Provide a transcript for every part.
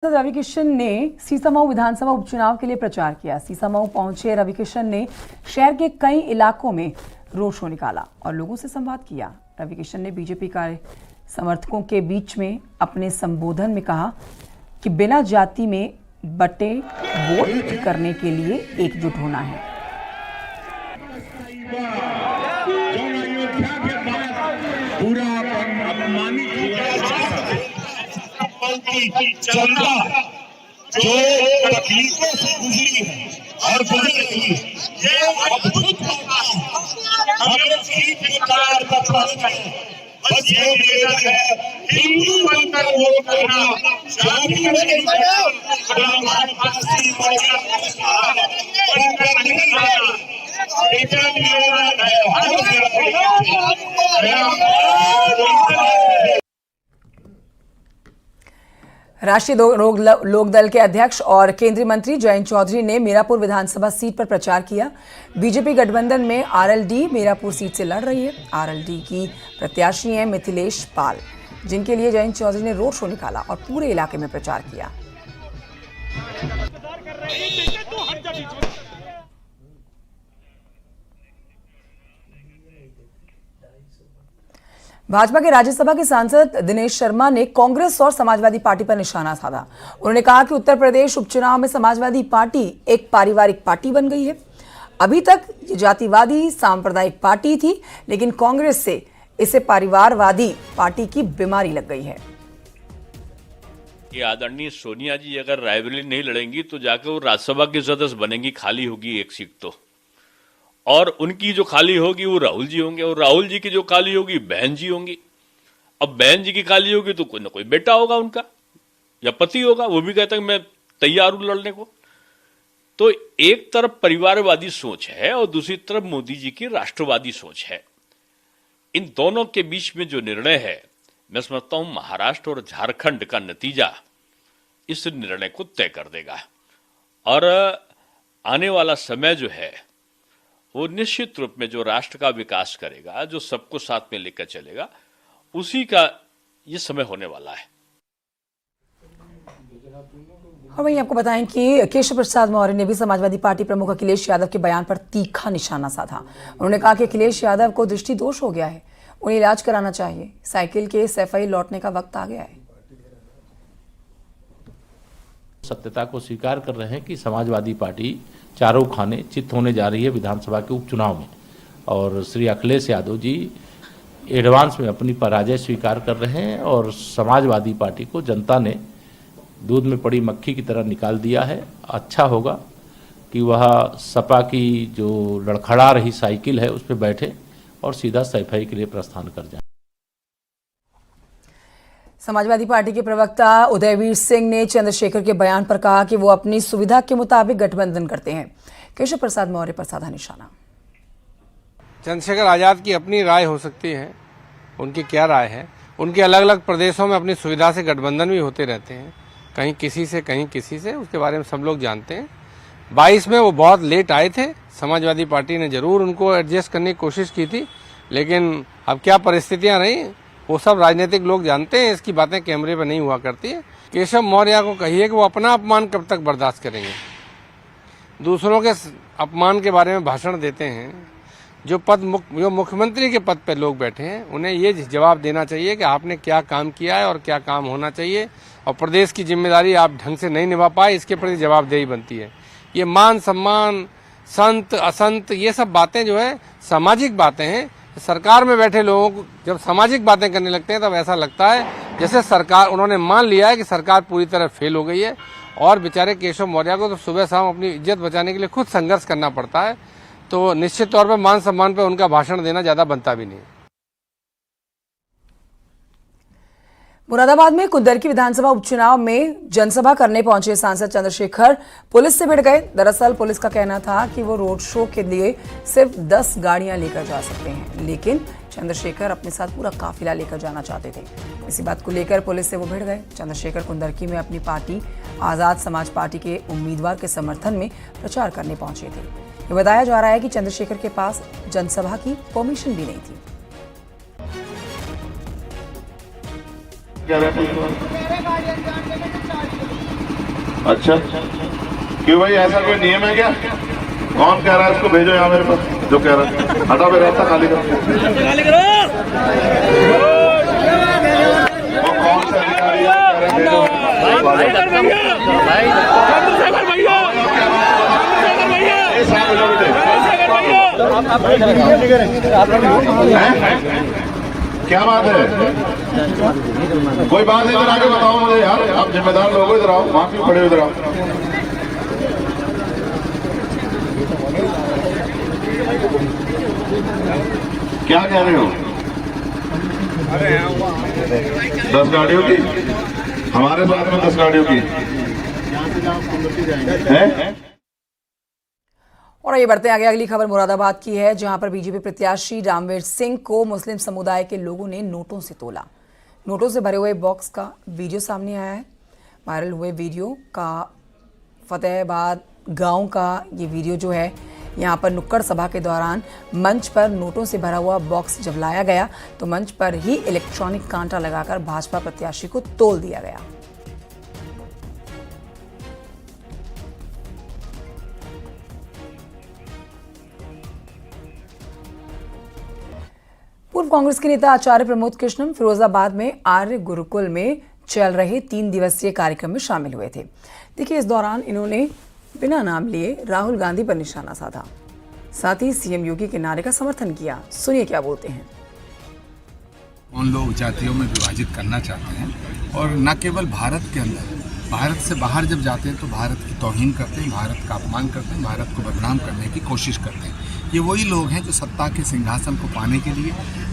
रविकिशन ने सीसामऊ विधानसभा उपचुनाव के लिए प्रचार किया। सीसामऊ पहुंचे रविकिशन ने शहर के कई इलाकों में रोड शो निकाला और लोगों से संवाद किया। रविकिशन ने बीजेपी कार्य समर्थकों के बीच में अपने संबोधन में कहा कि बिना जाति में बटे वोट करने के लिए एकजुट होना है। जनता जो तकलीफों से गुजरी है और गुजर रही है, ये अद्भुत मौका है। हमें जीत निकाल का प्रश्न है, बस ये निवेदन है, हिंदू बनकर वोट करना, जाति में नहीं बनना, हमारे पास ही बनकर नहीं रहना। बेटा निवेदन है। राष्ट्रीय लोकदल के अध्यक्ष और केंद्रीय मंत्री जयंत चौधरी ने मीरापुर विधानसभा सीट पर प्रचार किया। बीजेपी गठबंधन में आरएलडी मीरापुर सीट से लड़ रही है। आरएलडी की प्रत्याशी हैं मिथिलेश पाल, जिनके लिए जयंत चौधरी ने रोड शो निकाला और पूरे इलाके में प्रचार किया। भाजपा के राज्यसभा के सांसद दिनेश शर्मा ने कांग्रेस और समाजवादी पार्टी पर निशाना साधा। उन्होंने कहा कि उत्तर प्रदेश उपचुनाव में समाजवादी पार्टी एक पारिवारिक पार्टी बन गई है। अभी तक ये जातिवादी सांप्रदायिक पार्टी थी, लेकिन कांग्रेस से इसे परिवारवादी पार्टी की बीमारी लग गई है। ये आदरणीय सोनिया जी अगर रायबरेली नहीं लड़ेंगी तो जाकर वो राज्यसभा के सदस्य बनेंगी, खाली होगी एक सीट तो, और उनकी जो खाली होगी वो राहुल जी होंगे, और राहुल जी की जो खाली होगी बहन जी होंगी। अब बहन जी की खाली होगी तो कोई ना कोई बेटा होगा उनका या पति होगा, वो भी कहता है मैं तैयार हूं लड़ने को। तो एक तरफ परिवारवादी सोच है और दूसरी तरफ मोदी जी की राष्ट्रवादी सोच है। इन दोनों के बीच में जो निर्णय है, मैं समझता हूं महाराष्ट्र और झारखंड का नतीजा इस निर्णय को तय कर देगा, और आने वाला समय जो है वो निश्चित रूप में जो राष्ट्र का विकास करेगा, जो सबको साथ में लेकर चलेगा, उसी का ये समय होने वाला है। और वहीं आपको बताएं कि केशव प्रसाद मौर्य ने भी समाजवादी पार्टी प्रमुख अखिलेश यादव के बयान पर तीखा निशाना साधा। उन्होंने कहा कि अखिलेश यादव को दृष्टि दोष हो गया है, उन्हें इलाज कराना चाहिए। साइकिल के सफाई लौटने का वक्त आ गया है। सत्यता को स्वीकार कर रहे हैं कि समाजवादी पार्टी चारों खाने चित होने जा रही है विधानसभा के उपचुनाव में, और श्री अखिलेश यादव जी एडवांस में अपनी पराजय स्वीकार कर रहे हैं, और समाजवादी पार्टी को जनता ने दूध में पड़ी मक्खी की तरह निकाल दिया है। अच्छा होगा कि वह सपा की जो लड़खड़ा रही साइकिल है उस पर बैठे और सीधा सफाई के लिए प्रस्थान कर जाए। समाजवादी पार्टी के प्रवक्ता उदयवीर सिंह ने चंद्रशेखर के बयान पर कहा कि वो अपनी सुविधा के मुताबिक गठबंधन करते हैं। केशव प्रसाद मौर्य पर साधा निशाना। चंद्रशेखर आजाद की अपनी राय हो सकती है, उनकी क्या राय है। उनके अलग अलग प्रदेशों में अपनी सुविधा से गठबंधन भी होते रहते हैं, कहीं किसी से कहीं किसी से, उसके बारे में सब लोग जानते हैं। 22 में वो बहुत लेट आए थे, समाजवादी पार्टी ने जरूर उनको एडजस्ट करने की कोशिश की थी, लेकिन अब क्या परिस्थितियां रही वो सब राजनीतिक लोग जानते हैं। इसकी बातें कैमरे पर नहीं हुआ करती है। केशव मौर्य को कहिए कि वो अपना अपमान कब तक बर्दाश्त करेंगे। दूसरों के अपमान के बारे में भाषण देते हैं। जो मुख्यमंत्री के पद पर लोग बैठे हैं, उन्हें ये जवाब देना चाहिए कि आपने क्या काम किया है और क्या काम होना चाहिए, और प्रदेश की जिम्मेदारी आप ढंग से नहीं निभा पाए, इसके प्रति जवाबदेही बनती है। ये मान सम्मान, संत असंत, ये सब बातें जो है सामाजिक बातें हैं। सरकार में बैठे लोगों को जब सामाजिक बातें करने लगते हैं तब ऐसा लगता है जैसे सरकार, उन्होंने मान लिया है कि सरकार पूरी तरह फेल हो गई है, और बेचारे केशव मौर्य को तो सुबह शाम अपनी इज्जत बचाने के लिए खुद संघर्ष करना पड़ता है। तो निश्चित तौर पर मान सम्मान पर उनका भाषण देना ज्यादा बनता भी नहीं। मुरादाबाद में कुंदरकी विधानसभा उपचुनाव में जनसभा करने पहुंचे सांसद चंद्रशेखर पुलिस से भिड़ गए। दरअसल पुलिस का कहना था कि वो रोड शो के लिए सिर्फ 10 गाड़ियां लेकर जा सकते हैं, लेकिन चंद्रशेखर अपने साथ पूरा काफिला लेकर जाना चाहते थे। इसी बात को लेकर पुलिस से वो भिड़ गए। चंद्रशेखर कुंदरकी में अपनी पार्टी आजाद समाज पार्टी के उम्मीदवार के समर्थन में प्रचार करने पहुंचे थे। ये बताया जा रहा है कि चंद्रशेखर के पास जनसभा की परमिशन भी नहीं थी। ग्यारह अच्छा, क्यों भाई, ऐसा कोई नियम है क्या? कौन कह रहा है इसको भेजो यहाँ मेरे पास, जो कह रहा है? हटा पे रास्ता खाली करो। वो कौन सा अधिकारी है कह रहे भेजो? क्या बात है? कोई बात है, इधर आके बताओ मुझे यार, आप जिम्मेदार लोग हो, इधर आओ, वहां क्यों खड़े हो, इधर आओ। क्या कह रहे हो? 10 गाड़ियों की, हमारे साथ में 10 गाड़ियों की है। और ये बढ़ते आगे, अगली खबर मुरादाबाद की है, जहां पर बीजेपी प्रत्याशी रामवीर सिंह को मुस्लिम समुदाय के लोगों ने नोटों से तोला। नोटों से भरे हुए बॉक्स का वीडियो सामने आया है। वायरल हुए वीडियो का फतेहाबाद गांव का ये वीडियो जो है, यहां पर नुक्कड़ सभा के दौरान मंच पर नोटों से भरा हुआ बॉक्स जब लाया गया तो मंच पर ही इलेक्ट्रॉनिक कांटा लगाकर भाजपा प्रत्याशी को तोल दिया गया। पूर्व कांग्रेस के नेता आचार्य प्रमोद कृष्णम फिरोजाबाद में आर्य गुरुकुल में चल रहे 3 दिवसीय कार्यक्रम में शामिल हुए थे। देखिए, इस दौरान इन्होंने बिना नाम लिए राहुल गांधी पर निशाना साधा, साथ ही सीएम योगी के नारे का समर्थन किया। सुनिए क्या बोलते हैं। उन लोग जातियों में विभाजित करना चाहते हैं और न केवल भारत के अंदर, भारत से बाहर जब जाते हैं तो भारत की तौहीन करते हैं, भारत का अपमान करते हैं, भारत को बदनाम करने की कोशिश करते हैं। ये वही लोग हैं जो सत्ता के सिंहासन को पाने के लिए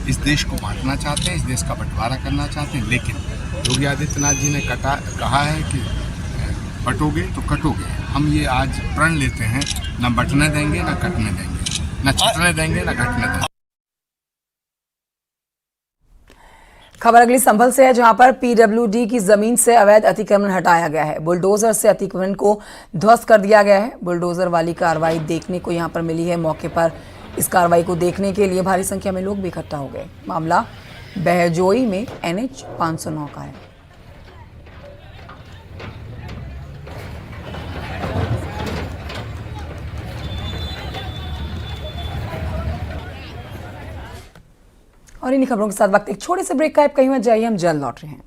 इस देश को बांटना चाहते हैं, इस देश का बंटवारा करना चाहते हैं। लेकिन योगी आदित्यनाथ जी ने कहा है कि बटोगे तो कटोगे। हम ये आज प्रण लेते हैं, न बंटने देंगे, न कटने देंगे, न छटने देंगे, न घटने देंगे। खबर अगली संभल से है, जहां पर पीडब्ल्यूडी की जमीन से अवैध अतिक्रमण हटाया गया है। बुलडोजर से अतिक्रमण को ध्वस्त कर दिया गया है। बुलडोजर वाली कार्रवाई देखने को यहां पर मिली है। मौके पर इस कार्रवाई को देखने के लिए भारी संख्या में लोग भी इकट्ठा हो गए। मामला बहजोई में NH 509 का है। और इन्हीं खबरों के साथ वक्त एक छोटे से ब्रेक का है। कहीं मत जाइए, हम जल्द लौट रहे हैं।